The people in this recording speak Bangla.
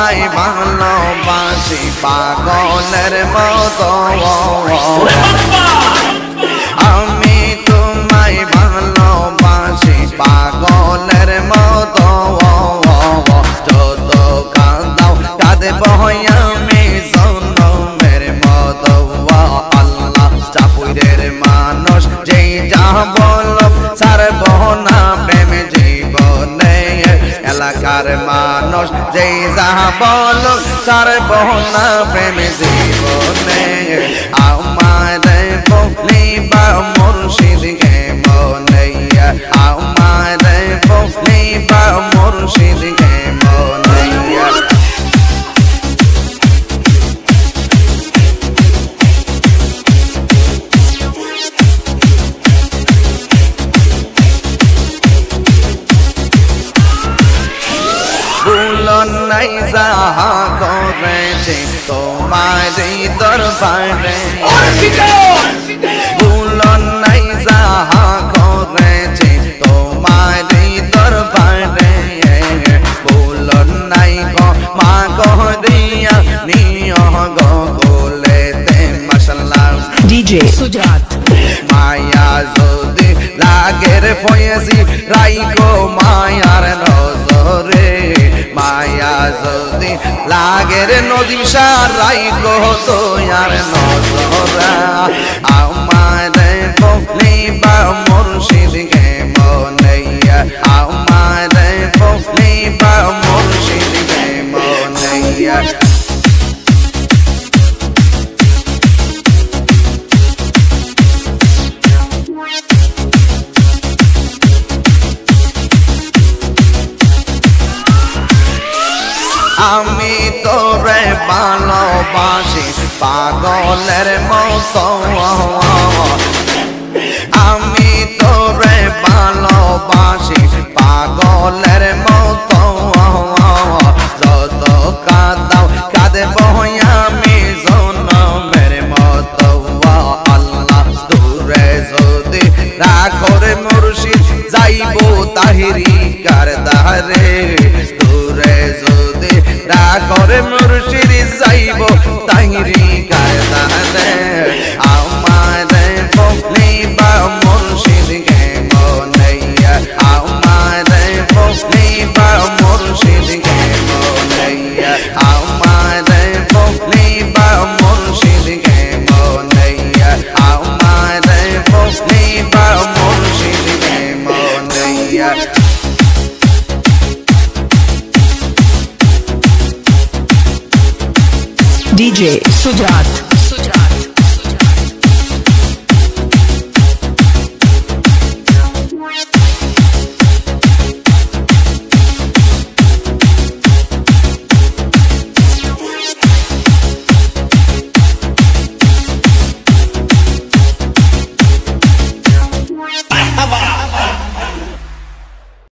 তোমায় ভালোবাসি পাগলের মতো আমি তোমায় ভালোবাসি পাগলের মতো যত কাঁদাও কাঁদব আমি জনমের মতো আল্লাহ চাপুরের মানুষ যেই যা বলো ছাড়ব না প্রেম জীবনে এলাকার মানুষ যেই যা বলো ছাড়ব না প্রেম জীবনে আমার বলিবা মুর্শিদকে মনে আমার বলিবা মুর্শিদকে মনে নাই যাহা করেছে তোমারই দরবারে ভুলন নাই যাহা করেছে তোমারই দরবারে ভুলন নাই মা করিয়া নিয় গোলেতে মাশাআল্লাহ ডিজে সুজাত মায়া যদি লাগের ফয়েছি রাইকো মায়ার নজরে মায়া যদি লাগের নদী সারাই গো তো আর নজরা আমার বলিবা মুর্শিদকে মনে আমার বলিবা মুর্শিদকে মনে আমি তোরে ভালোবাসি পাগলের মতো আমি তোরে ভালোবাসি পাগলের মতো যত কাঁদাও কাঁদব আমি জনমের মতো আল্লাহ দূরে যদি রাখরে মুর্শিদ যাইব তাহিরি কারদারে দূরে যদি রাখরে মুর্শিদ যাইব তাহিরি কারদারে আমার বলিবা মুর্শিদকে মনে আমার বলিবা মুর্শিদকে মনে আমার বলিবা মুর্শিদকে মনে আমার বলিবা মুর্শিদকে মনে ডিজে সুজাত